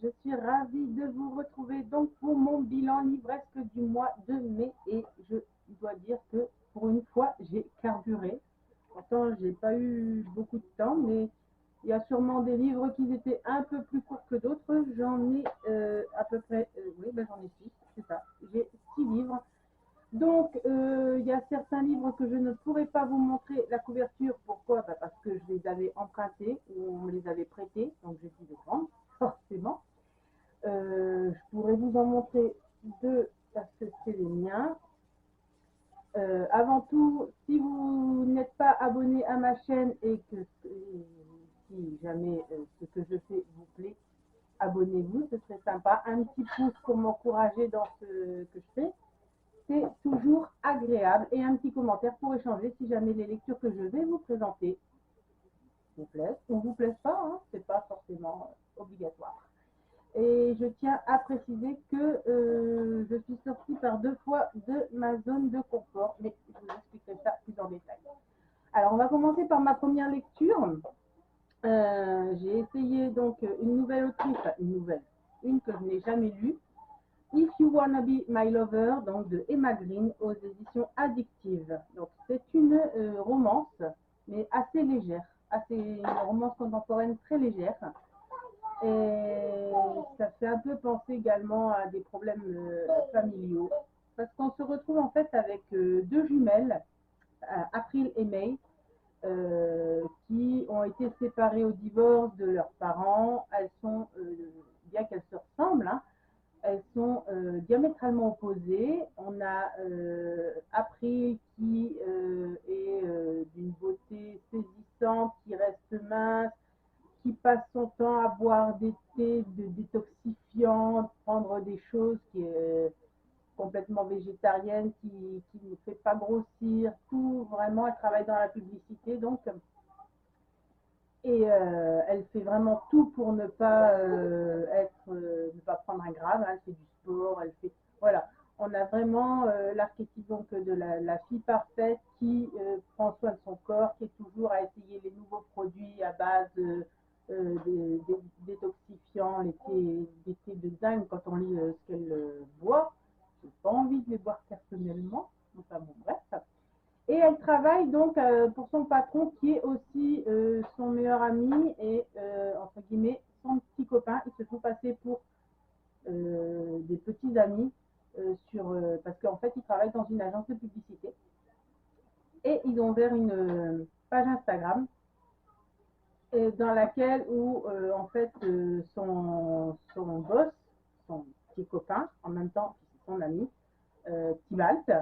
je suis ravie de vous retrouver donc pour mon bilan livresque du mois de mai et je dois dire que pour une fois j'ai carburé. Pourtant j'ai pas eu beaucoup de temps, mais il y a sûrement des livres qui étaient un peu plus courts que d'autres. J'en ai à peu près, oui ben j'en ai 6, c'est ça, j'ai 6 livres. Donc, il y a certains livres que je ne pourrais pas vous montrer la couverture. Pourquoi? Parce que je les avais empruntés ou on me les avait prêtés, donc j'ai dû les vendre, forcément. Je pourrais vous en montrer deux parce que c'est les miens. Avant tout, si vous n'êtes pas abonné à ma chaîne et que si jamais ce que je fais vous plaît, abonnez-vous, ce serait sympa. Un petit pouce pour m'encourager dans ce que je fais. C'est toujours agréable et un petit commentaire pour échanger si jamais les lectures que je vais vous présenter vous plaisent ou vous plaisent pas, hein, c'est pas forcément obligatoire. Et je tiens à préciser que je suis sortie par 2 fois de ma zone de confort, mais je vous expliquerai ça plus en détail. Alors on va commencer par ma première lecture. J'ai essayé donc une nouvelle autrice, une que je n'ai jamais lue, If You Wanna Be My Lover, donc de Emma Green aux éditions Addictive. Donc c'est une romance, mais assez légère, une romance contemporaine très légère. Et ça fait un peu penser également à des problèmes familiaux, parce qu'on se retrouve en fait avec deux jumelles, April et May, qui ont été séparées au divorce de leurs parents. Elles sont, bien qu'elles se ressemblent, hein, elles sont diamétralement opposées. On a April qui est d'une beauté saisissante, qui reste mince, qui passe son temps à boire des thés de détoxifiants, prendre des choses qui est complètement végétarienne, qui ne fait pas grossir, tout vraiment, elle travaille dans la publicité, donc et elle fait vraiment tout pour ne pas ne pas prendre un grave. Hein, elle fait du sport, elle fait voilà. On a vraiment l'archétype donc de la fille parfaite qui prend soin de son corps, qui est toujours à essayer les nouveaux produits à base des détoxifiants, des thés de dingue quand on lit ce qu'elle boit. J'ai pas envie de les boire personnellement, enfin bon bref. Et elle travaille donc pour son patron qui est aussi son meilleur ami et entre guillemets son petit copain. Ils se font passer pour des petits amis parce qu'en fait ils travaillent dans une agence de publicité et ils ont ouvert une page Instagram dans laquelle où en fait son boss, son petit copain, en même temps son ami, Tibalt,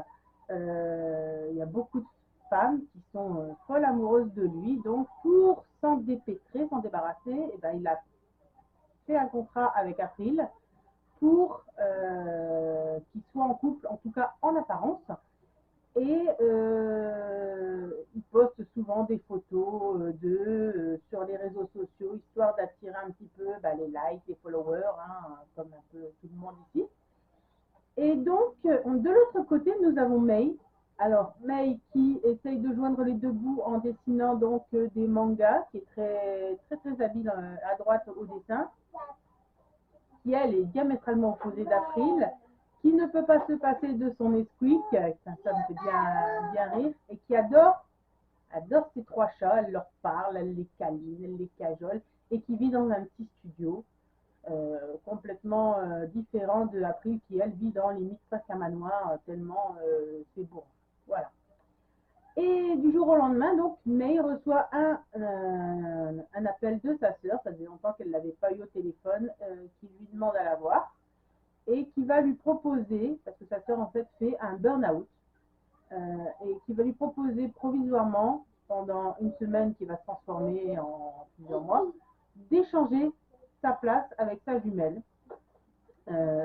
il y a beaucoup de femmes qui sont folles amoureuses de lui. Donc, pour s'en dépêtrer, s'en débarrasser, et ben, il a fait un contrat avec April pour qu'ils soient en couple, en tout cas en apparence. Et il poste souvent des photos sur les réseaux sociaux, histoire d'attirer un petit peu les likes, les followers, hein, comme un peu tout le monde ici. Et donc, de l'autre côté, nous avons May. Alors, May qui essaye de joindre les deux bouts en dessinant donc des mangas, qui est très, très, très habile à droite au dessin, qui elle est diamétralement opposée d'April, qui ne peut pas se passer de son Nesquik, ça me fait bien, bien rire, et qui adore ces 3 chats. Elle leur parle, elle les câline, elle les cajole, et qui vit dans un petit studio. Complètement différent de April qui elle vit dans limite presque un manoir tellement c'est beau. Voilà. Et du jour au lendemain, donc May reçoit un appel de sa sœur, ça faisait longtemps qu'elle ne l'avait pas eu au téléphone, qui lui demande à la voir et qui va lui proposer, parce que sa sœur en fait fait un burn-out, et qui va lui proposer provisoirement, pendant une semaine qui va se transformer en plusieurs mois, d'échanger sa place avec sa jumelle,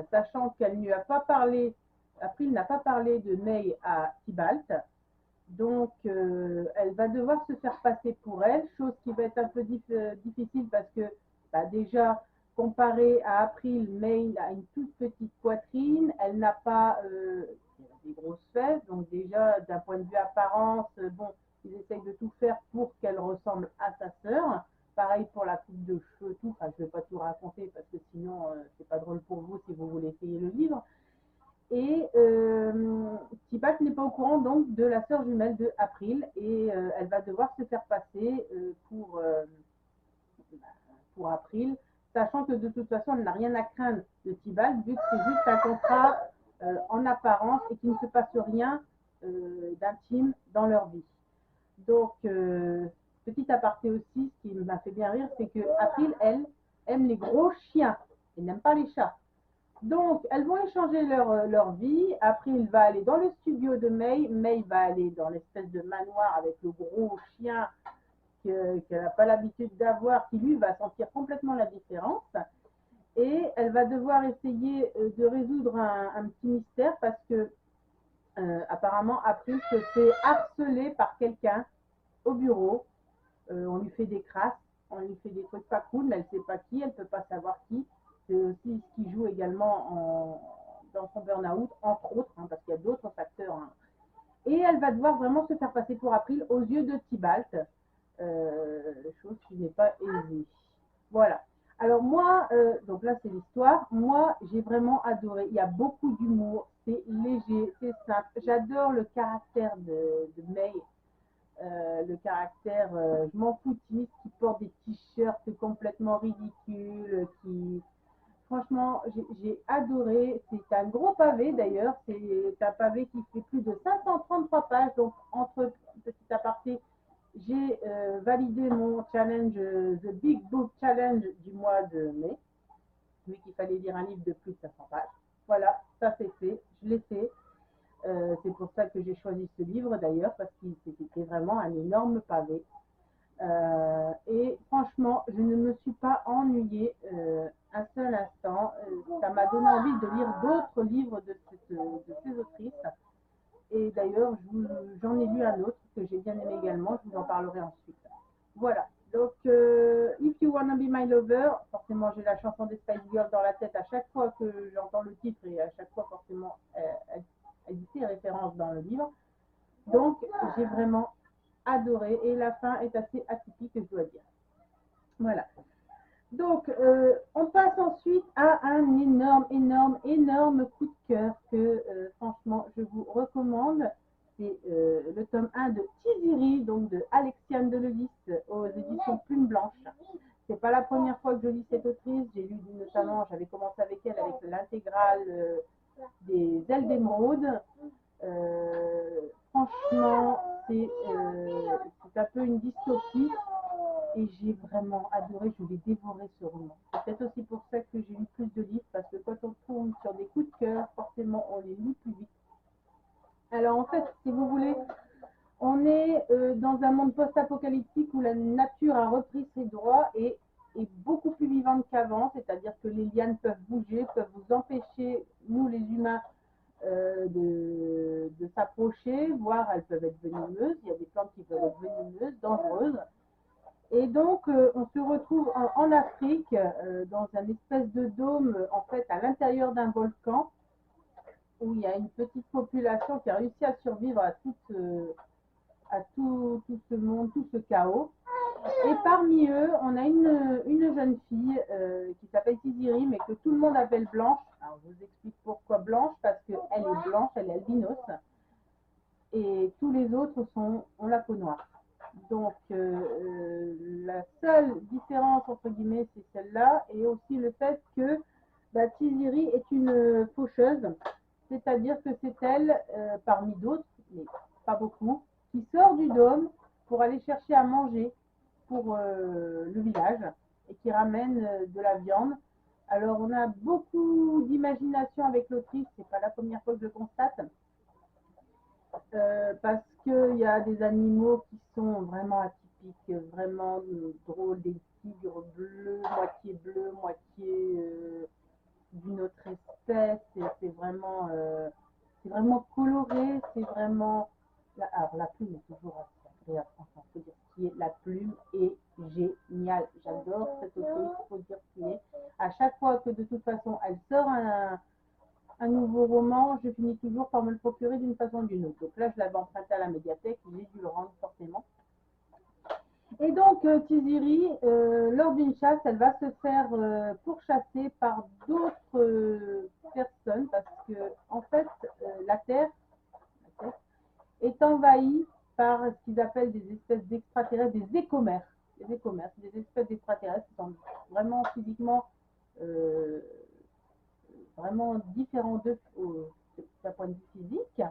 sachant qu'elle ne lui a pas parlé, April n'a pas parlé de May à Tibalt, donc elle va devoir se faire passer pour elle, chose qui va être un peu difficile parce que déjà, comparée à April, May a une toute petite poitrine, elle n'a pas des grosses fesses, donc déjà d'un point de vue apparence, bon, ils essayent de tout faire pour qu'elle ressemble à sa sœur, Pareil pour la coupe de cheveux, tout. Enfin, je ne vais pas tout raconter parce que sinon, c'est pas drôle pour vous si vous voulez essayer le livre. Et Tibalt n'est pas au courant donc de la sœur jumelle de April et elle va devoir se faire passer pour April, sachant que de toute façon, elle n'a rien à craindre de Tibalt vu que c'est juste un contrat en apparence et qu'il ne se passe rien d'intime dans leur vie. Donc, petit aparté aussi, ce qui m'a fait bien rire, c'est que April, elle, aime les gros chiens et n'aime pas les chats. Donc, elles vont échanger leur vie. Après, il va aller dans le studio de May. May va aller dans l'espèce de manoir avec le gros chien qu'elle n'a pas l'habitude d'avoir, qui lui va sentir complètement la différence. Et elle va devoir essayer de résoudre un petit mystère parce que apparemment, April se fait harceler par quelqu'un au bureau. On lui fait des crasses, on lui fait des trucs pas cool, mais elle ne sait pas qui, elle ne peut pas savoir qui. C'est aussi ce qui joue également dans son burn-out, entre autres, hein, parce qu'il y a d'autres facteurs. Hein. Et elle va devoir vraiment se faire passer pour April aux yeux de Tibalt, chose qui n'est pas aisée. Voilà. Alors moi, donc là c'est l'histoire, moi j'ai vraiment adoré, il y a beaucoup d'humour, c'est léger, c'est simple, j'adore le caractère de May, le caractère je m'en foutiste, qui porte des t-shirts complètement ridicules, qui franchement j'ai adoré, c'est un gros pavé d'ailleurs, c'est un pavé qui fait plus de 533 pages, donc entre petit aparté, j'ai validé mon challenge, The Big Book Challenge du mois de mai, vu qu'il fallait lire un livre de plus de 500 pages. Voilà, ça c'est fait, je l'ai fait. C'est pour ça que j'ai choisi ce livre d'ailleurs, parce que c'était vraiment un énorme pavé. Et franchement, je ne me suis pas ennuyée un seul instant. Ça m'a donné envie de lire d'autres livres de ces autrices. Et d'ailleurs, j'en ai lu un autre que j'ai bien aimé également. Je vous en parlerai ensuite. Voilà. Donc, If You Wanna Be My Lover, forcément, j'ai la chanson des Spice Girls dans la tête à chaque fois que j'entends le titre et à chaque fois, forcément, elle dit ses références dans le livre. Donc, j'ai vraiment adoré et la fin est assez atypique, je dois dire. Voilà. Donc, on passe ensuite à un énorme coup de cœur que, franchement, je vous recommande. C'est le tome 1 de Tiziri, donc de Alexiane Delevis aux éditions Plume Blanche. C'est pas la première fois que je lis cette autrice. J'ai lu notamment, j'avais commencé avec elle avec l'intégrale des Ailes d'Émeraude. Franchement, c'est un peu une dystopie et j'ai vraiment adoré, je l'ai dévoré ce roman. C'est peut-être aussi pour ça que j'ai lu plus de livres, parce que quand on tourne sur des coups de cœur, forcément on les lit plus vite. Alors en fait, si vous voulez, on est dans un monde post-apocalyptique où la nature a repris ses droits et est beaucoup plus vivante qu'avant, c'est-à-dire que les lianes peuvent bouger, peuvent vous empêcher, nous les humains, de s'approcher, voire elles peuvent être venimeuses. Il y a des plantes qui peuvent être venimeuses, dangereuses. Et donc, on se retrouve en Afrique, dans un espèce de dôme, en fait, à l'intérieur d'un volcan, où il y a une petite population qui a réussi à survivre à tout ce monde, tout ce chaos. Et parmi eux, on a une jeune fille qui s'appelle Tiziri, mais que tout le monde appelle Blanche. Alors, je vous explique pourquoi Blanche, parce qu'elle est blanche, elle est albinos, et tous les autres ont la peau noire. Donc, la seule différence, entre guillemets, c'est celle-là, et aussi le fait que Tiziri est une faucheuse, c'est-à-dire que c'est elle, parmi d'autres, mais pas beaucoup, qui sort du dôme pour aller chercher à manger pour le village et qui ramène de la viande. Alors, on a beaucoup d'imagination avec l'autrice, c'est pas la première fois que je le constate. Parce qu'il y a des animaux qui sont vraiment atypiques, vraiment drôles, des tigres bleus, moitié d'une autre espèce. C'est vraiment coloré, c'est vraiment. Alors la plume est toujours assez agréable, franchement, faut dire ce qui est. La plume est géniale. J'adore cette autrice, faut dire ce qui est. À chaque fois que de toute façon elle sort un nouveau roman, je finis toujours par me le procurer d'une façon ou d'une autre. Donc là, je l'avais emprunté à la médiathèque, j'ai dû le rendre forcément. Et donc, Tiziri, lors d'une chasse, elle va se faire pourchasser par d'autres personnes parce que, en fait, la Terre est envahie par ce qu'ils appellent des espèces d'extraterrestres, des écomères. Des écomères, des espèces d'extraterrestres qui sont vraiment physiquement euh, vraiment différents d'eux d'un point de vue physique.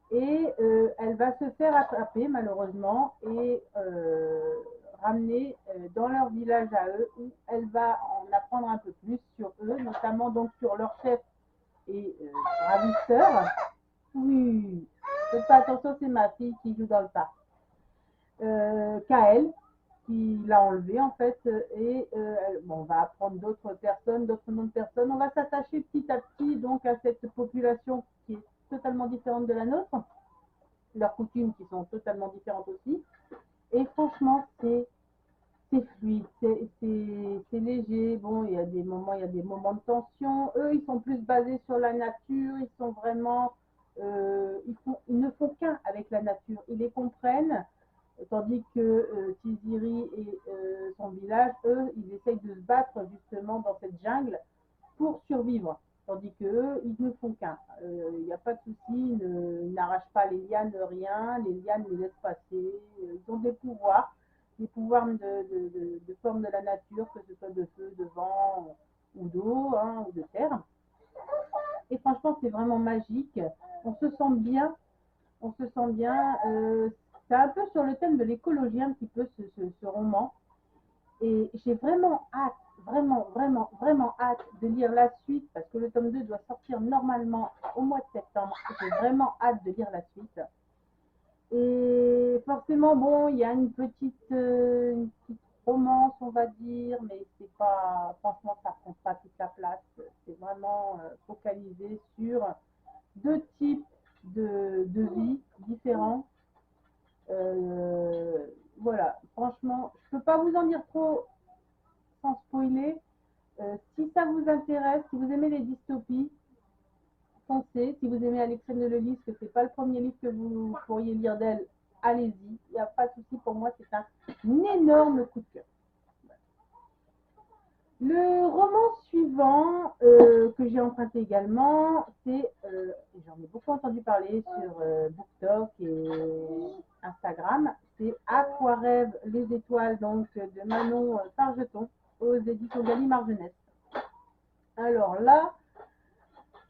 Et elle va se faire attraper malheureusement et ramener dans leur village à eux où elle va en apprendre un peu plus sur eux, notamment donc sur leur chef et ravisseur. Oui, faites pas attention, c'est ma fille qui joue dans le parc. Kael, qui l'a enlevé en fait, et bon, on va apprendre d'autres personnes, d'autres noms de personnes. On va s'attacher petit à petit donc à cette population qui est totalement différente de la nôtre, leurs coutumes qui sont totalement différentes aussi. Et franchement, c'est fluide, c'est léger. Bon, il y a des moments de tension. Eux, ils sont plus basés sur la nature. Ils sont vraiment, ils ne font qu'un avec la nature. Ils les comprennent. Tandis que Tiziri et son village, eux, ils essayent de se battre justement dans cette jungle pour survivre. Tandis qu'eux, ils ne font qu'un. Il n'y a pas de souci, ils n'arrachent pas les lianes, rien. Les lianes les laissent passer. Ils ont des pouvoirs de forme de la nature, que ce soit de feu, de vent ou d'eau, hein, ou de terre. Et franchement, c'est vraiment magique. On se sent bien. On se sent bien. C'est un peu sur le thème de l'écologie, un petit peu ce roman. Et j'ai vraiment hâte, vraiment hâte de lire la suite parce que le tome 2 doit sortir normalement au mois de septembre. J'ai vraiment hâte de lire la suite. Et forcément, bon, il y a une petite romance, on va dire, mais c'est pas, franchement, ça prend pas toute la place. C'est vraiment focalisé sur deux types de vie différents. Voilà, franchement, je peux pas vous en dire trop sans spoiler. Si ça vous intéresse, si vous aimez les dystopies, foncez. Si vous aimez Alexandre Lelis, que c'est pas le premier livre que vous pourriez lire d'elle, allez-y. Il n'y a pas de souci, pour moi, c'est un énorme coup de cœur. Le roman suivant que j'ai emprunté également, c'est, j'en ai beaucoup entendu parler sur BookTok et Instagram, c'est À quoi rêvent les étoiles, donc de Manon Fargeton aux éditions Gallimard Jeunesse. Alors là,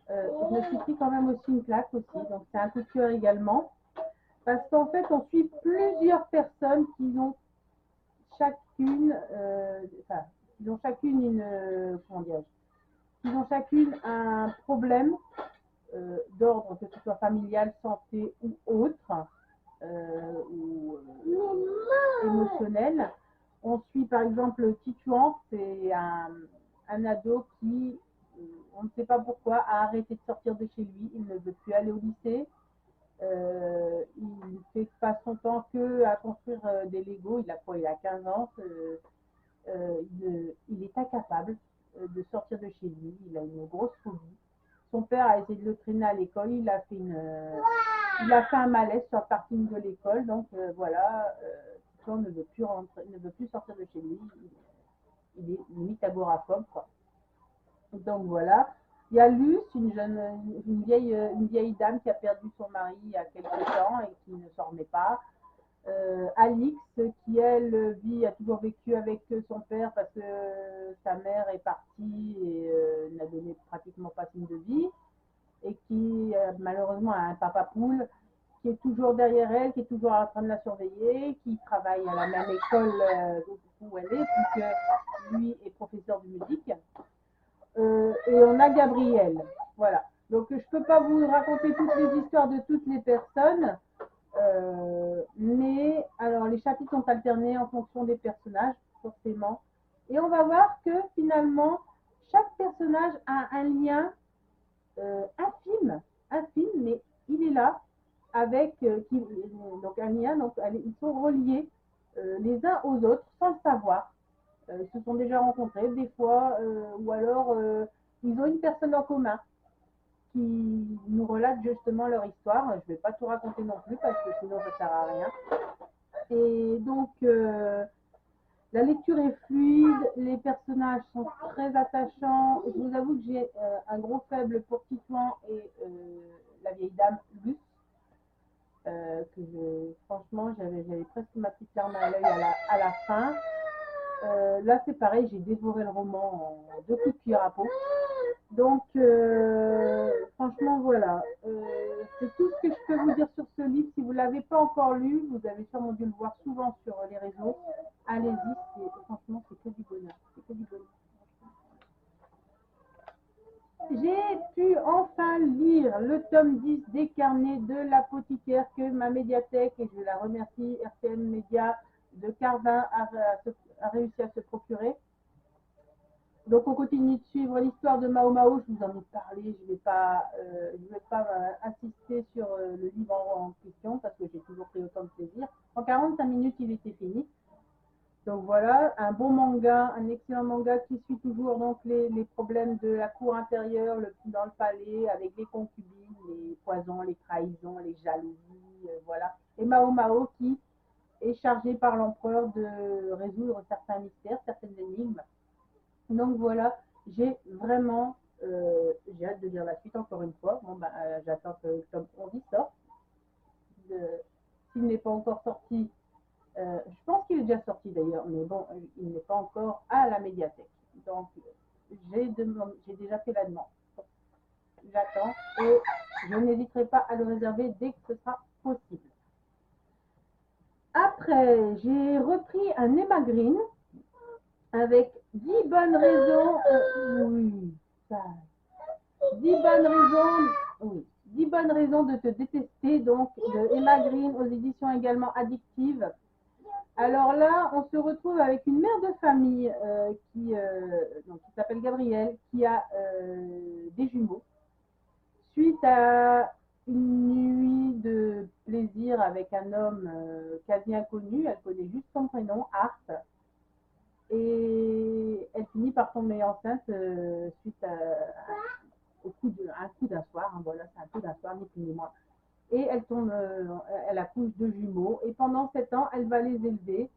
je me suis pris quand même aussi une claque aussi, donc c'est un coup de cœur également, parce qu'en fait on suit plusieurs personnes qui ont chacune, enfin, ils ont chacune comment dire, ils ont chacune un problème d'ordre, que ce soit familial, santé ou autre, ou émotionnel. On suit par exemple Tituan, c'est un ado qui, on ne sait pas pourquoi, a arrêté de sortir de chez lui, il ne veut plus aller au lycée. Il fait pas son temps que à construire des Legos. Il a 15 ans. Il est incapable de sortir de chez lui. Il a une grosse phobie. Son père a essayé de le traîner à l'école. Il a fait un malaise sur le parking de l'école. Donc voilà, on ne veut plus rentrer, il ne veut plus sortir de chez lui. Il est limite agoraphobe, quoi. Donc voilà. Il y a Luce, une vieille dame qui a perdu son mari il y a quelques temps et qui ne s'en remet pas. Alix, qui elle a toujours vécu avec son père parce que sa mère est partie et n'a donné pratiquement pas signe de vie, et qui malheureusement a un papa poule qui est toujours derrière elle, qui est toujours en train de la surveiller, qui travaille à la même école où elle est, puisque lui est professeur de musique. Et on a Gabriel. Voilà. Donc je ne peux pas vous raconter toutes les histoires de toutes les personnes, mais alors les chapitres sont alternés en fonction des personnages, forcément. Et on va voir que finalement, chaque personnage a un lien infime, mais il est là, avec donc un lien, donc ils sont reliés les uns aux autres sans le savoir. Ils se sont déjà rencontrés des fois, ou alors ils ont une personne en commun qui nous relate justement leur histoire. Je ne vais pas tout raconter non plus parce que sinon ça ne sert à rien. Et donc, la lecture est fluide, les personnages sont très attachants. Je vous avoue que j'ai un gros faible pour Titouan et la vieille dame Luce. Franchement, j'avais presque ma petite larme à l'œil à la fin. Là, c'est pareil, j'ai dévoré le roman en 2 coups de cuillère à peau. Donc, franchement, voilà. C'est tout ce que je peux vous dire sur ce livre. Si vous ne l'avez pas encore lu, vous avez sûrement dû le voir souvent sur les réseaux. Allez-y, franchement, c'est que du bonheur. C'est que du bonheur. J'ai pu enfin lire le tome 10 des carnets de l'apothicaire que ma médiathèque, et je la remercie, RTM Média de Carvin, a réussi à se procurer. Donc on continue de suivre l'histoire de Mao Mao, je vous en ai parlé, je ne vais pas insister sur le livre en question parce que j'ai toujours pris autant de plaisir. En 45 minutes, il était fini. Donc voilà, un bon manga, un excellent manga qui suit toujours donc les problèmes de la cour intérieure dans le palais avec les concubines, les poisons, les trahisons, les jalousies, voilà. Et Mao Mao qui est chargé par l'empereur de résoudre certains mystères, certaines énigmes. Donc voilà, j'ai vraiment j'ai hâte de lire la suite encore une fois. Bon, j'attends que le tome 11 sorte. S'il n'est pas encore sorti, je pense qu'il est déjà sorti d'ailleurs, mais bon, il n'est pas encore à la médiathèque. Donc, j'ai déjà fait la demande. J'attends et je n'hésiterai pas à le réserver dès que ce sera possible. Après, j'ai repris un Emma Green avec 10 bonnes raisons. Oui, ça. 10 bonnes raisons. Oui. 10 bonnes raisons de te détester, donc de Emma Green aux éditions également addictives. Alors là, on se retrouve avec une mère de famille qui s'appelle Gabrielle, qui a des jumeaux. Suite à une nuit de plaisir avec un homme quasi inconnu, elle connaît juste son prénom, Art, et elle finit par tomber enceinte suite au coup d'un soir. Hein, voilà, c'est un coup d'un soir, ni plus ni moins. Et elle accouche de jumeaux. Et pendant 7 ans, elle va les élever.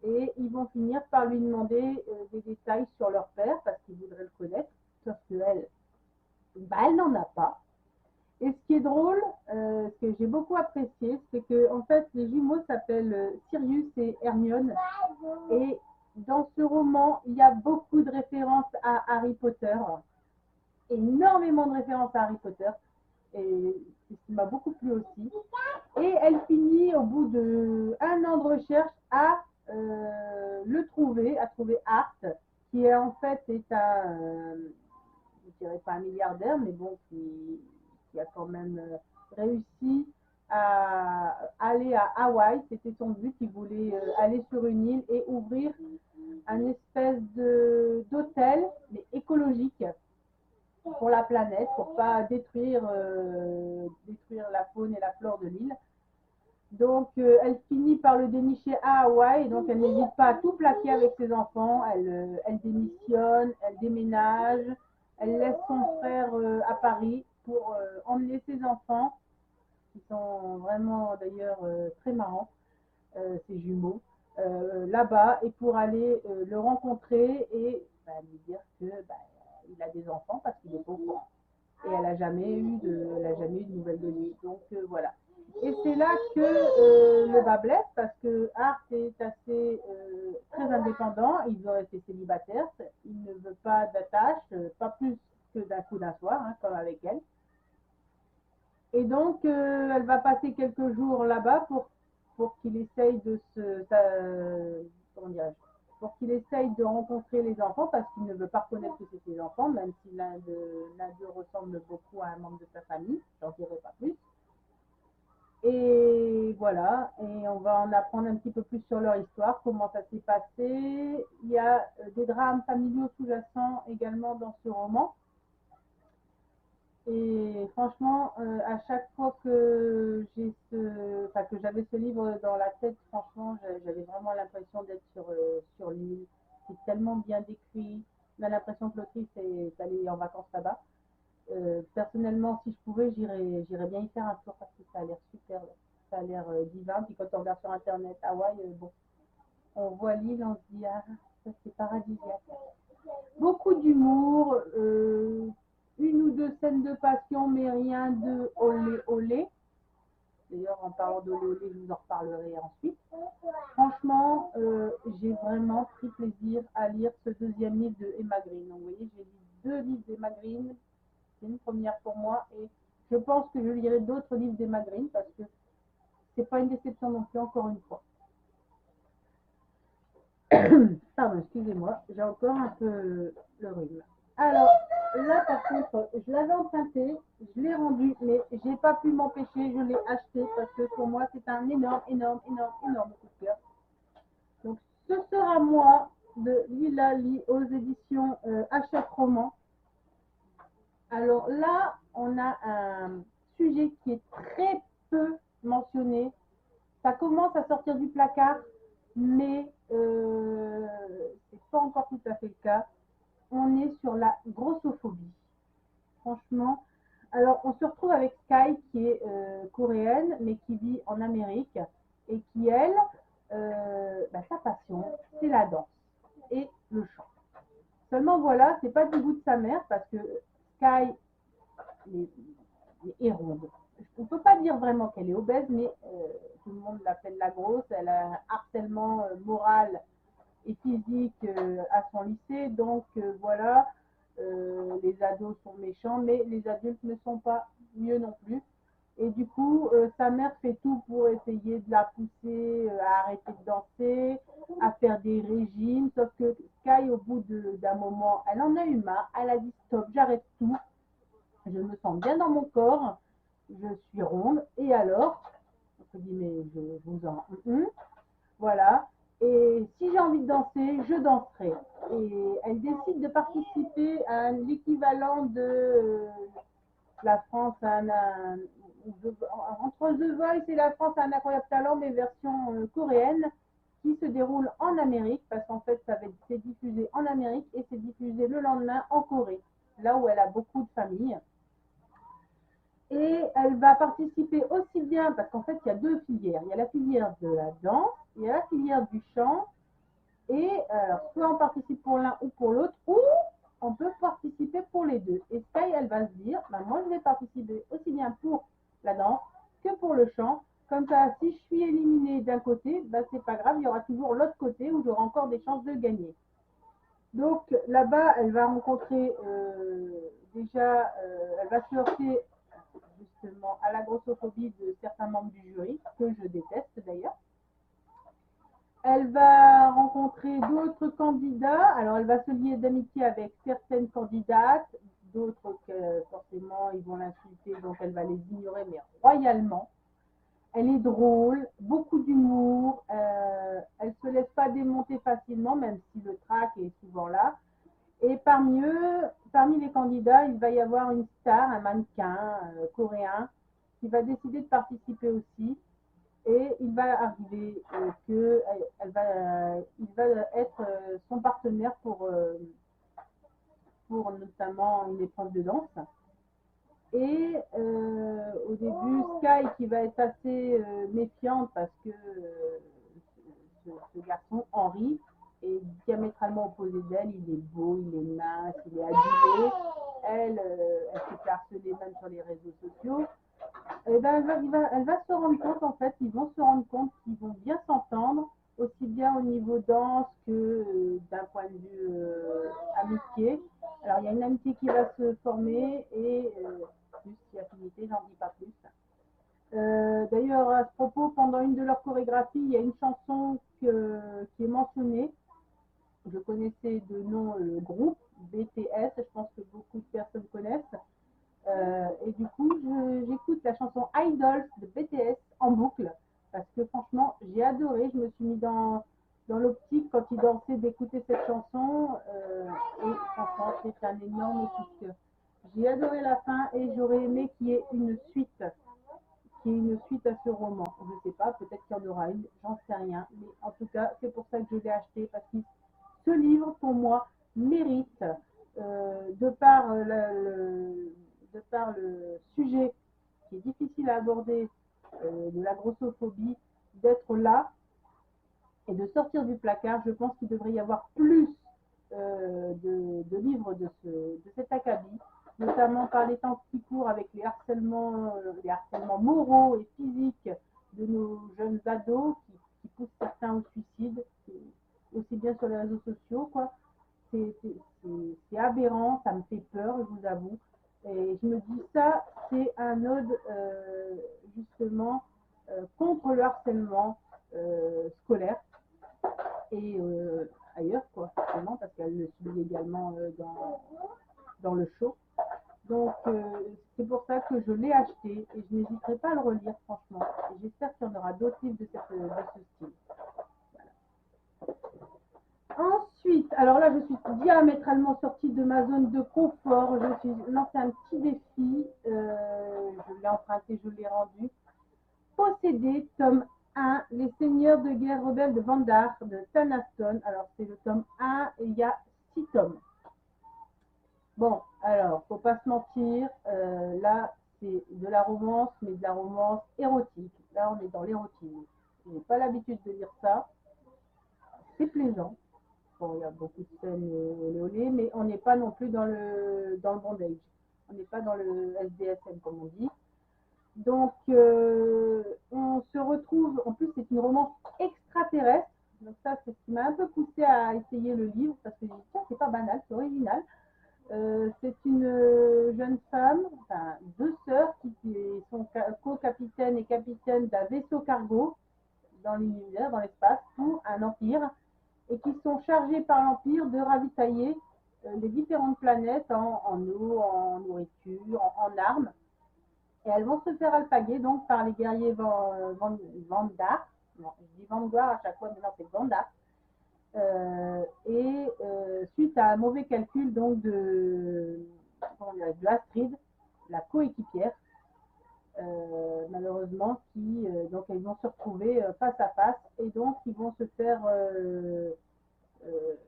Et ils vont finir par lui demander des détails sur leur père parce qu'ils voudraient le connaître, sauf qu'elle, elle n'en a pas. Et ce qui est drôle, ce que j'ai beaucoup apprécié, c'est que en fait les jumeaux s'appellent Sirius et Hermione. Et dans ce roman, il y a beaucoup de références à Harry Potter, énormément de références à Harry Potter. Et ce qui m'a beaucoup plu aussi. Et elle finit au bout d'1 an de recherche à à trouver Art, qui est en fait je dirais pas un milliardaire, mais bon, qui a quand même réussi à aller à Hawaï. C'était son but. Il voulait aller sur une île et ouvrir un espèce d'hôtel, mais écologique, pour la planète, pour pas détruire la faune et la flore de l'île. Donc, elle finit par le dénicher à Hawaï, donc elle n'hésite pas à tout plaquer avec ses enfants. Elle démissionne, elle déménage, elle laisse son frère à Paris pour emmener ses enfants, qui sont vraiment d'ailleurs très marrants, ses jumeaux, là-bas, et pour aller le rencontrer et lui dire que il a des enfants parce qu'il est pauvre. Et elle n'a jamais eu de nouvelles de lui. Donc voilà. Et c'est là que le bas blesse parce que Art est assez très indépendant. Il veut rester célibataire. Il ne veut pas d'attache, pas plus que d'un coup d'un soir, hein, comme avec elle. Et donc, elle va passer quelques jours là-bas pour qu'il essaye pour qu'il essaye de rencontrer les enfants parce qu'il ne veut pas reconnaître que c'est ses enfants, même si l'un d'eux ressemble beaucoup à un membre de sa famille. J'en dirai pas plus. Et voilà, et on va en apprendre un petit peu plus sur leur histoire, comment ça s'est passé. Il y a des drames familiaux sous-jacents également dans ce roman. Et franchement, à chaque fois que que j'avais ce livre dans la tête, franchement, j'avais vraiment l'impression d'être sur l'île. C'est tellement bien décrit. On a l'impression que l'autrice est allée en vacances là-bas. Personnellement, si je pouvais, j'irais bien y faire un tour parce que ça a l'air super. ça a l'air divin. Puis quand on regarde sur Internet, Hawaï, bon, on voit l'île, on se dit, ah, ça c'est paradisiaque. Beaucoup d'humour, une ou deux scènes de passion, mais rien de olé olé. D'ailleurs, en parlant d'olé olé, je vous en reparlerai ensuite. Franchement, j'ai vraiment pris plaisir à lire ce deuxième livre de Emma Green. Donc, vous voyez, j'ai lu 2 livres d'Emma Green. C'est une première pour moi. Et je pense que je lirai d'autres livres d'Emma Green parce que c'est pas une déception non plus, encore une fois. Pardon, excusez-moi, j'ai encore un peu le rhume. Alors, là, par contre, je l'avais emprunté, je l'ai rendu, mais j'ai pas pu m'empêcher, je l'ai acheté parce que pour moi, c'est un énorme coup de cœur. Donc, ce sera moi de Lila Lee aux éditions Hachette Roman. Alors là, on a un sujet qui est très peu mentionné. Ça commence à sortir du placard, mais c'est pas encore tout à fait le cas. On est sur la grossophobie. Franchement, alors on se retrouve avec Sky qui est coréenne, mais qui vit en Amérique et qui, elle, sa passion, c'est la danse et le chant. Seulement voilà, c'est pas du goût de sa mère parce que Sky est ronde. On ne peut pas dire vraiment qu'elle est obèse, mais tout le monde l'appelle la grosse. Elle a un harcèlement moral et physique à son lycée. Donc voilà, les ados sont méchants, mais les adultes ne sont pas mieux non plus. Et du coup, sa mère fait tout pour essayer de la pousser à arrêter de danser, à faire des régimes. Sauf que Sky, au bout d'un moment, elle en a eu marre. Elle a dit stop, j'arrête tout. Je me sens bien dans mon corps. Je suis ronde. Et alors, entre guillemets, je vous en... Voilà. Et si j'ai envie de danser, je danserai. Et elle décide de participer à l'équivalent de la France, entre The Voice et la France a un incroyable talent, mais version coréenne, qui se déroule en Amérique, parce qu'en fait, c'est diffusé en Amérique et c'est diffusé le lendemain en Corée, là où elle a beaucoup de familles. Et elle va participer aussi bien, parce qu'en fait, il y a 2 filières. Il y a la filière de la danse, il y a la filière du chant. Et soit on participe pour l'un ou pour l'autre, ou on peut participer pour les deux. Et Sky, elle va se dire, moi, je vais participer aussi bien pour la danse que pour le chant. Comme ça, si je suis éliminée d'un côté, c'est pas grave, il y aura toujours l'autre côté où j'aurai encore des chances de gagner. Donc là-bas, elle va rencontrer elle va se heurter justement à la grossophobie de certains membres du jury, que je déteste d'ailleurs. Elle va rencontrer d'autres candidats. Alors, elle va se lier d'amitié avec certaines candidates, d'autres que forcément ils vont l'insulter, donc elle va les ignorer, mais royalement. Elle est drôle, beaucoup d'humour. Elle ne se laisse pas démonter facilement, même si le trac est souvent là. Et parmi les candidats, il va y avoir une star, un mannequin coréen, qui va décider de participer aussi. Et il va arriver qu'il va être son partenaire pour notamment une épreuve de danse. Et au début, Sky qui va être assez méfiante parce que ce garçon, Henri, est diamétralement opposé d'elle. Il est beau, il est mince, il est adulé. Elle se fait harceler même sur les réseaux sociaux. Et elle va se rendre compte, en fait, ils vont se rendre compte qu'ils vont bien s'entendre, aussi bien au niveau danse que d'un point de vue amitié. Alors, il y a une amitié qui va se former et plus si affinité, j'en dis pas plus. D'ailleurs, à ce propos, pendant une de leurs chorégraphies, il y a une chanson qui est mentionnée. Je connaissais de nom le groupe BTS, je pense que beaucoup de personnes connaissent. Et du coup, j'écoute la chanson Idols de BTS en boucle parce que franchement, j'ai adoré. Je me suis mis dans l'optique quand ils dansaient d'écouter cette chanson et franchement, c'est un énorme coup de cœur. J'ai adoré la fin et j'aurais aimé qu'il y ait une suite, à ce roman. Je ne sais pas, peut-être qu'il y en aura une, j'en sais rien. Mais en tout cas, c'est pour ça que je l'ai acheté parce que ce livre, pour moi, mérite, de par le sujet qui est difficile à aborder de la grossophobie, d'être là et de sortir du placard. Je pense qu'il devrait y avoir plus de livres de cet acabit, notamment par les temps qui courent avec les harcèlements moraux et physiques de nos jeunes ados qui poussent certains au suicide, aussi bien sur les réseaux sociaux, quoi. C'est aberrant, ça me fait peur, je vous avoue. Et je me dis, ça, c'est un ode justement contre le harcèlement scolaire et ailleurs, quoi, forcément, parce qu'elle le subit également dans le show. Donc, c'est pour ça que je l'ai acheté et je n'hésiterai pas à le relire, franchement. Et j'espère qu'il y en aura d'autres livres de ce style. Ensuite, alors là, je suis diamétralement sortie de ma zone de confort. Je suis lancé un petit défi. Je l'ai emprunté, je l'ai rendu. Posséder, tome 1, Les Seigneurs de guerre rebelles de Vandar, de Tanaston. Alors, c'est le tome 1 et il y a 6 tomes. Bon, alors, faut pas se mentir. Là, c'est de la romance, mais de la romance érotique. Là, on est dans l'érotisme. Je n'ai pas l'habitude de lire ça. C'est plaisant. Bon, il y a beaucoup de scènes olé, mais on n'est pas non plus dans le bondage. On n'est pas dans le SDSM, comme on dit. Donc, on se retrouve, en plus, c'est une romance extraterrestre. Donc ça, c'est ce qui m'a un peu poussé à essayer le livre, parce que je me dis, tiens, c'est pas banal, c'est original. C'est une jeune femme, enfin, deux sœurs qui sont co-capitaines et capitaines d'un vaisseau cargo dans l'univers, dans l'espace, pour un empire, et qui sont chargés par l'Empire de ravitailler les différentes planètes en eau, en nourriture, en armes. Et elles vont se faire alpaguer donc par les guerriers Vandar. Non, je dis Vanguard à chaque fois, mais non, c'est Vandar. Suite à un mauvais calcul donc de Astrid, la coéquipière, malheureusement, donc elles vont se retrouver face à face et donc ils vont se faire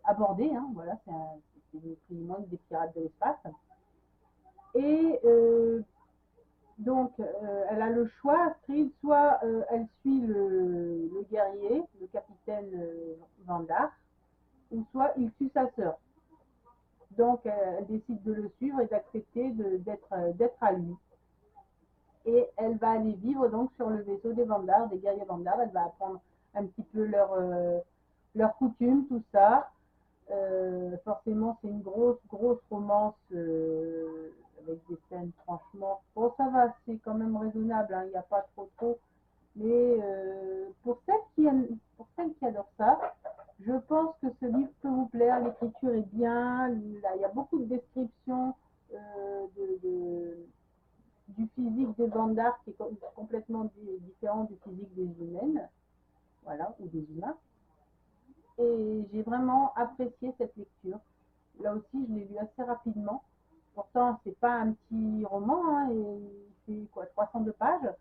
aborder. Hein, voilà, c'est une des pirates de l'espace. Et donc, elle a le choix, Astrid, soit elle suit le guerrier, le capitaine Vandar, ou soit il tue sa sœur. Donc, elle décide de le suivre et d'accepter d'être à lui. Et elle va aller vivre donc sur le vaisseau des Vandar, des guerriers Vandar. Elle va apprendre un petit peu leurs coutumes, tout ça. Forcément, c'est une grosse romance avec des scènes, franchement. Bon, ça va, c'est quand même raisonnable, hein, il n'y a pas trop. Mais pour celles qui adorent ça, je pense que ce livre peut vous plaire. L'écriture est bien, il y a beaucoup de descriptions du physique des Vandar qui est complètement différent du physique des humaines, voilà, ou des humains. Et j'ai vraiment apprécié cette lecture. Là aussi, je l'ai lu assez rapidement. Pourtant, c'est pas un petit roman, hein, et c'est quoi, 302 pages.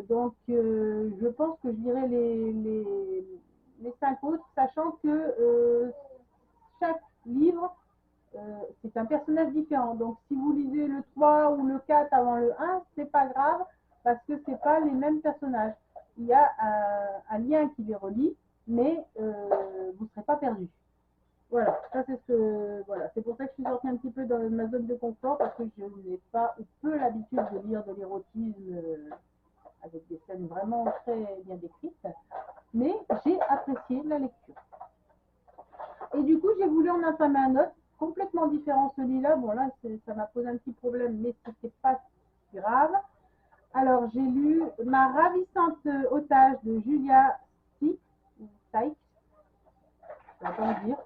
Donc, je pense que je lirai les 5 autres, sachant que chaque livre, c'est un personnage différent. Donc, si vous lisez le 3 ou le 4 avant le 1, c'est pas grave, parce que c'est pas les mêmes personnages. Il y a un lien qui les relie, mais vous ne serez pas perdu. Voilà, ça c'est voilà, c'est pour ça que je suis sortie un petit peu dans ma zone de confort, parce que je n'ai pas ou peu l'habitude de lire de l'érotisme avec des scènes vraiment très bien décrites, mais j'ai apprécié la lecture. Et du coup, j'ai voulu en entamer un autre, complètement différent celui-là. Bon là, ça m'a posé un petit problème, mais c'était pas grave. Alors, j'ai lu Ma ravissante otage de Julia Sykes, je vais pas dire,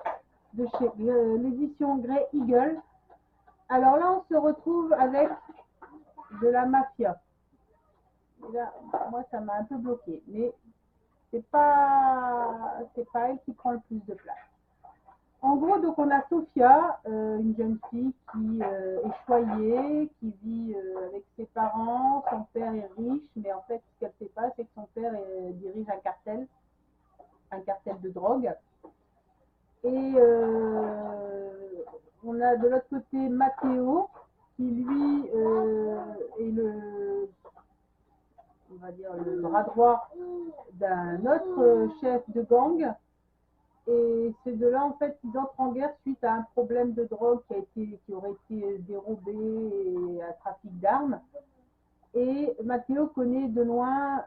de chez l'édition Grey Eagle. Alors là, on se retrouve avec de la mafia. Et là, moi, ça m'a un peu bloqué, mais c'est pas elle qui prend le plus de place. En gros, donc on a Sophia, une jeune fille qui est choyée, qui vit avec ses parents. Son père est riche, mais en fait, ce qu'elle ne sait pas, c'est que son père dirige un cartel de drogue. Et on a de l'autre côté Matteo, qui lui est on va dire, le bras droit d'un autre chef de gang. Et ces deux-là, en fait, ils entrent en guerre suite à un problème de drogue qui aurait été dérobé et un trafic d'armes. Et Matteo connaît de loin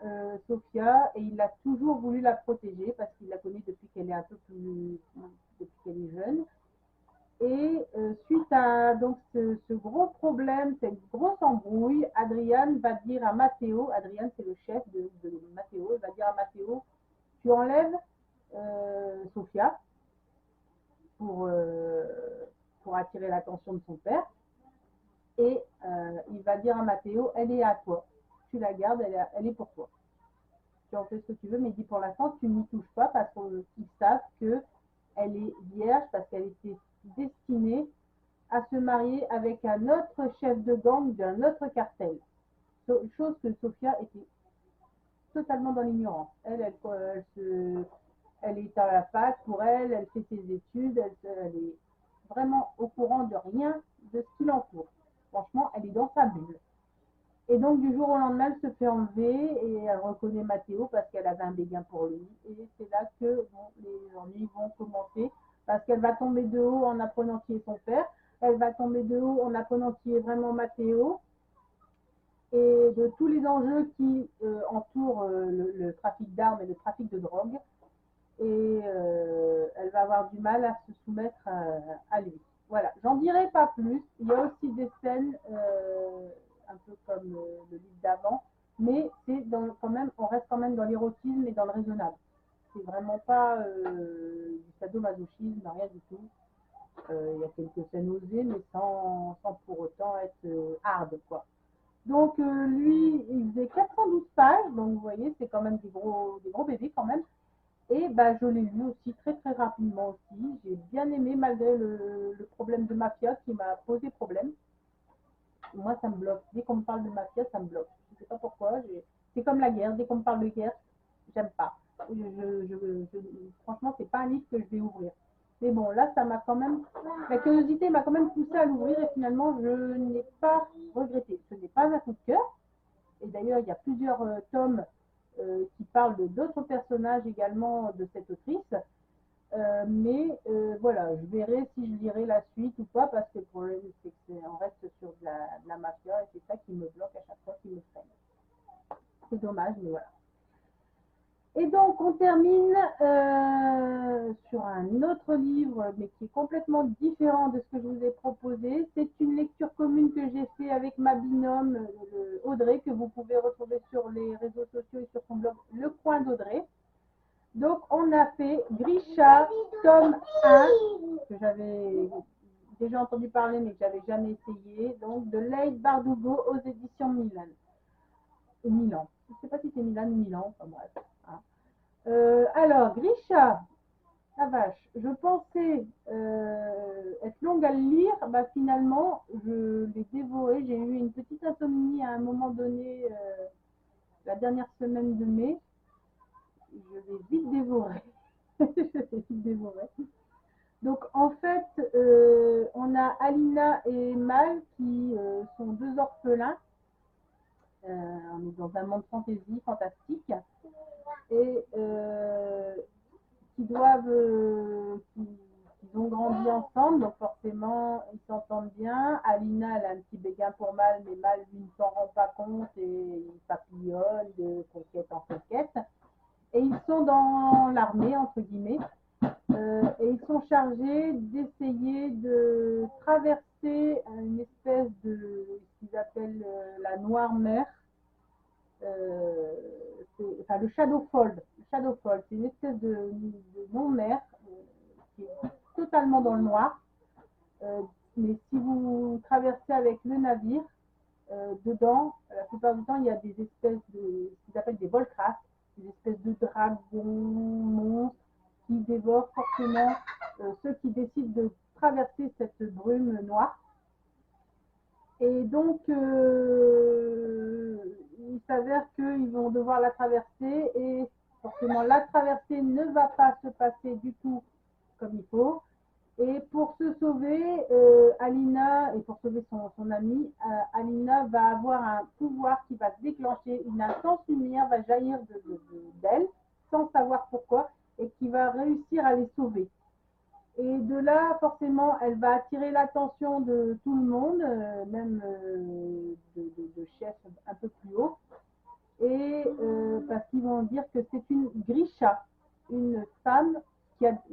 Sofia et il a toujours voulu la protéger parce qu'il la connaît depuis qu'elle est un peu plus, depuis qu'elle est jeune. Et suite à donc ce gros problème, cette grosse embrouille, Adrian va dire à Matteo, Adrian c'est le chef de Matteo, il va dire à Matteo, tu enlèves Sofia pour, euh, pour attirer l'attention de son père. Et il va dire à Matteo, elle est à toi. Tu la gardes, elle est pour toi. Tu en fais ce que tu veux, mais il dit pour l'instant, tu n'y touches pas parce qu'ils savent qu'elle est vierge, parce qu'elle était destinée à se marier avec un autre chef de gang d'un autre cartel. Chose que Sofia était totalement dans l'ignorance. Elle est à la fac pour elle fait ses études, elle est vraiment au courant de rien de ce qui l'entoure. Franchement, elle est dans sa bulle. Et donc, du jour au lendemain, elle se fait enlever et elle reconnaît Matteo parce qu'elle avait un béguin pour lui. Et c'est là que les ennuis vont commencer parce qu'elle va tomber de haut en apprenant qui est son père. Elle va tomber de haut en apprenant qui est vraiment Matteo et de tous les enjeux qui entourent le trafic d'armes et le trafic de drogue. Et elle va avoir du mal à se soumettre à lui. Voilà, j'en dirai pas plus. Il y a aussi des scènes, un peu comme le livre d'avant, mais c'est quand même, on reste quand même dans l'érotisme et dans le raisonnable. C'est vraiment pas du sadomasochisme, rien du tout. Il y a quelques scènes osées, mais sans pour autant être hard, quoi. Donc lui, il faisait 412 pages, donc vous voyez, c'est quand même des gros bébés quand même. Et bah, je l'ai lu aussi très très rapidement aussi. J'ai bien aimé malgré le problème de mafia qui m'a posé problème. Moi, ça me bloque. Dès qu'on me parle de mafia, ça me bloque. Je ne sais pas pourquoi. C'est comme la guerre. Dès qu'on me parle de guerre, j'aime pas. Franchement, c'est pas un livre que je vais ouvrir. Mais bon, là, ça m'a quand même. La curiosité m'a quand même poussé à l'ouvrir et finalement, je n'ai pas regretté. Ce n'est pas un coup de cœur. Et d'ailleurs, il y a plusieurs tomes qui parlent d'autres personnages également de cette autrice. Mais voilà, je verrai si je lirai la suite ou pas, parce que le problème, c'est qu'on reste sur de la mafia et c'est ça qui me bloque à chaque fois qu'il me freine. C'est dommage, mais voilà. Et donc, on termine sur un autre livre, mais qui est complètement différent de ce que je vous ai proposé. C'est une lecture commune que j'ai fait avec ma binôme Audrey, que vous pouvez retrouver sur les réseaux sociaux et sur son blog Le Coin d'Audrey. Donc, on a fait Grisha, tome 1, que j'avais déjà entendu parler, mais que j'avais jamais essayé. Donc, de Leigh Bardugo aux éditions Milan. Milan. Je ne sais pas si c'est Milan ou Milan, enfin bref. Hein. Alors, Grisha, la vache, je pensais être longue à le lire. Bah, finalement, je l'ai dévoré. J'ai eu une petite insomnie à un moment donné, la dernière semaine de mai. Je l'ai vite dévoré. Je l'ai vite dévoré. Donc, en fait, on a Alina et Mal qui sont deux orphelins. On est dans un monde fantasy, fantastique. Et qui ont grandi ensemble, donc forcément ils s'entendent bien. Alina, elle a un petit béguin pour Mal, mais Mal lui ne s'en rend pas compte et il papillonne de conquête en conquête. Et ils sont dans l'armée, entre guillemets, et ils sont chargés d'essayer de traverser une espèce de ce qu'ils appellent la Noire Mer. Enfin, le Shadowfall. Le Shadowfall, c'est une espèce de non-mer qui est totalement dans le noir. Mais si vous traversez avec le navire, dedans, la plupart du temps, il y a des espèces de ce qu'ils appellent des volcrates, des espèces de dragons, monstres qui dévorent forcément ceux qui décident de traverser cette brume noire. Et donc, il s'avère qu'ils vont devoir la traverser et forcément, la traversée ne va pas se passer du tout comme il faut. Et pour se sauver, Alina, et pour sauver son amie, Alina va avoir un pouvoir qui va se déclencher, une intense lumière va jaillir d'elle, sans savoir pourquoi, et qui va réussir à les sauver. Et de là, forcément, elle va attirer l'attention de tout le monde, même de chefs un peu plus haut, et parce qu'ils vont dire que c'est une Grisha, une femme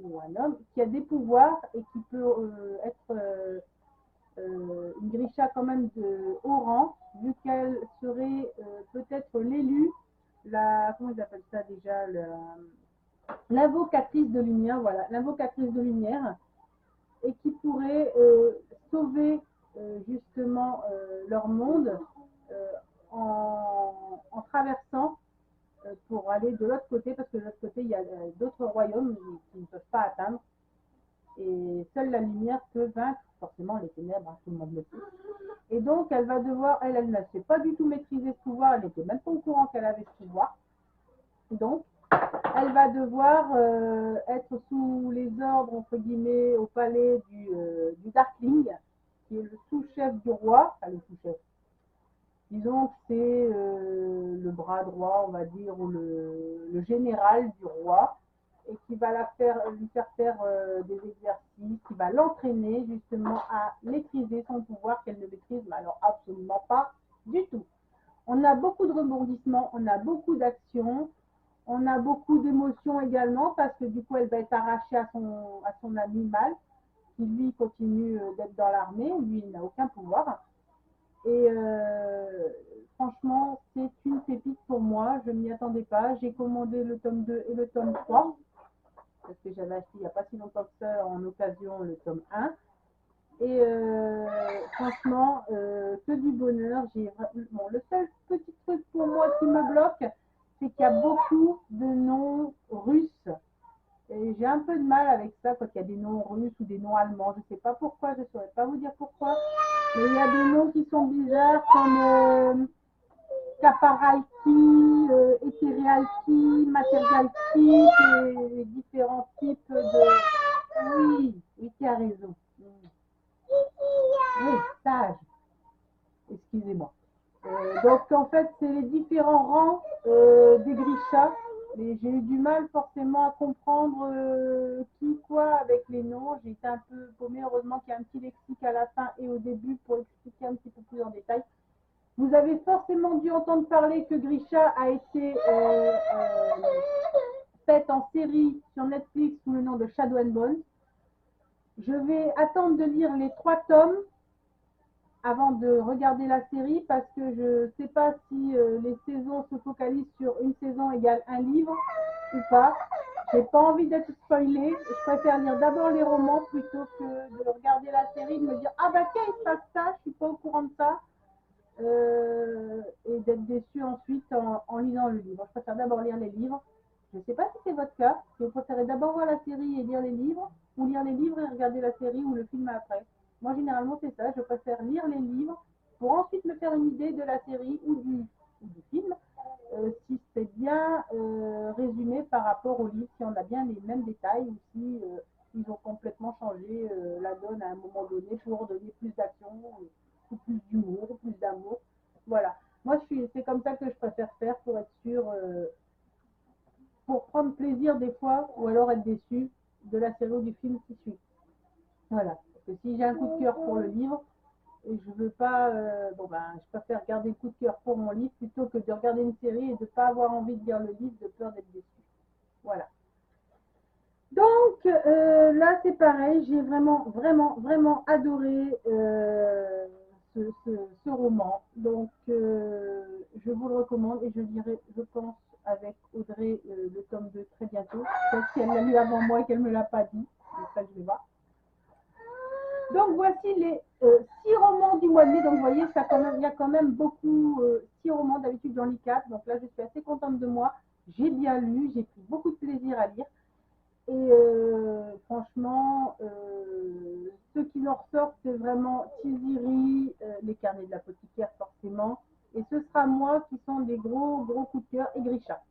ou un homme qui a des pouvoirs et qui peut être une Grisha quand même de haut rang, vu qu'elle serait peut-être l'élue, comment ils appellent ça déjà, l'invocatrice de lumière, voilà, l'invocatrice de lumière, et qui pourrait sauver justement leur monde en traversant pour aller de l'autre côté, parce que de l'autre côté, il y a d'autres royaumes qui ne peuvent pas atteindre. Et seule la lumière peut vaincre forcément les ténèbres, hein, tout le monde le sait. Et donc, elle va devoir, elle ne sait pas du tout maîtriser ce pouvoir, elle n'était même pas au courant qu'elle avait ce pouvoir. Donc, elle va devoir être sous les ordres, entre guillemets, au palais du Darkling, qui est le sous-chef du roi, enfin le sous-chef. Disons que c'est le bras droit, on va dire, ou le général du roi, et qui va lui faire faire des exercices, qui va l'entraîner justement à maîtriser son pouvoir qu'elle ne maîtrise, mais alors absolument pas du tout. On a beaucoup de rebondissements, on a beaucoup d'actions, on a beaucoup d'émotions également, parce que du coup, elle va être arrachée à son animal, qui lui continue d'être dans l'armée, lui, il n'a aucun pouvoir. Et franchement, c'est une pépite pour moi, je ne m'y attendais pas. J'ai commandé le tome 2 et le tome 3, parce que j'avais acheté il n'y a pas si longtemps que ça en occasion le tome 1. Et franchement, que du bonheur. Bon, le seul petit truc pour moi qui me bloque, c'est qu'il y a beaucoup de noms russes. Et j'ai un peu de mal avec ça quand il y a des noms russes ou des noms allemands. Je ne sais pas pourquoi, je ne saurais pas vous dire pourquoi. Mais il y a des noms qui sont bizarres comme Caparalki, Etherealki, Materialki, et différents types de... Oui, oui, tu as raison. Oui, sage. Excusez-moi. Donc en fait, c'est les différents rangs des Grishas. Et j'ai eu du mal forcément à comprendre qui, quoi avec les noms. J'ai été un peu paumée. Heureusement qu'il y a un petit lexique à la fin et au début pour expliquer un petit peu plus en détail. Vous avez forcément dû entendre parler que Grisha a été faite en série sur Netflix sous le nom de Shadow and Bones. Je vais attendre de lire les 3 tomes avant de regarder la série, parce que je ne sais pas si les saisons se focalisent sur une saison égale un livre ou pas. J'ai pas envie d'être spoilée. Je préfère lire d'abord les romans plutôt que de regarder la série, de me dire ah bah tiens il se passe ça, je suis pas au courant de ça, et d'être déçue ensuite en lisant le livre. Je préfère d'abord lire les livres. Je ne sais pas si c'est votre cas, si vous préférez d'abord voir la série et lire les livres, ou lire les livres et regarder la série ou le film après. Moi, généralement, c'est ça. Je préfère lire les livres pour ensuite me faire une idée de la série ou du film, si c'est bien résumé par rapport au livre, si on a bien les mêmes détails, ou si ils ont complètement changé la donne à un moment donné pour donner plus d'action, ou plus d'humour, ou plus d'amour. Voilà. Moi, c'est comme ça que je préfère faire pour être sûr, pour prendre plaisir des fois, ou alors être déçu de la série ou du film qui suit. Voilà. Parce que si j'ai un coup de cœur pour le livre, et je veux pas, je préfère garder le coup de cœur pour mon livre plutôt que de regarder une série et de ne pas avoir envie de lire le livre de peur d'être déçu. Voilà. Donc là, c'est pareil, j'ai vraiment, vraiment, vraiment adoré ce roman. Donc, je vous le recommande et je lirai, je pense, avec Audrey le tome 2 très bientôt. Peut-être si elle l'a lu avant moi et qu'elle ne me l'a pas dit. Ça, je vais voir. Donc voici les 6 romans du mois de mai. Donc vous voyez, il y a quand même beaucoup, 6 romans. D'habitude j'en lis 4. Donc là je suis assez contente de moi. J'ai bien lu, j'ai pris beaucoup de plaisir à lire. Et franchement, ceux qui en ressortent, c'est vraiment Tiziri, les carnets de l'apothicaire forcément. Et ce sera moi qui sont des gros coups de cœur, et Grisha.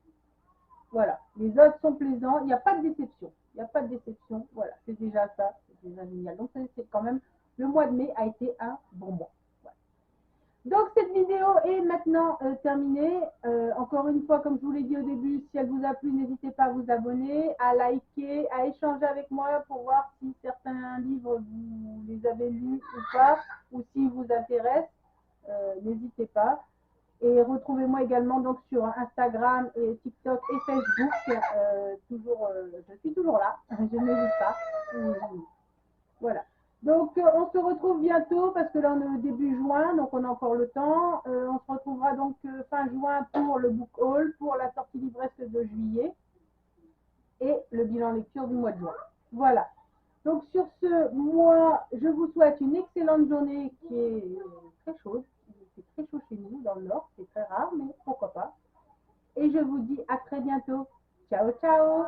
Voilà, les autres sont plaisants, il n'y a pas de déception. Il n'y a pas de déception, voilà, c'est déjà ça. déjà génial. Donc c'est quand même, le mois de mai a été un bon mois. Voilà. Donc cette vidéo est maintenant terminée. Encore une fois, comme je vous l'ai dit au début, si elle vous a plu, n'hésitez pas à vous abonner, à liker, à échanger avec moi pour voir si certains livres vous les avez lus ou pas, ou s'ils vous intéressent. N'hésitez pas. Et retrouvez-moi également donc sur Instagram et TikTok et Facebook. Je suis toujours là, je n'hésite pas. Voilà. Donc on se retrouve bientôt parce que là on est au début juin, donc on a encore le temps. On se retrouvera donc fin juin pour le book haul, pour la sortie livresque de juillet et le bilan lecture du mois de juin. Voilà. Donc sur ce, moi, je vous souhaite une excellente journée qui est très chaude. C'est très chaud chez nous dans le nord, c'est très rare, mais pourquoi pas. Et je vous dis à très bientôt. Ciao, ciao!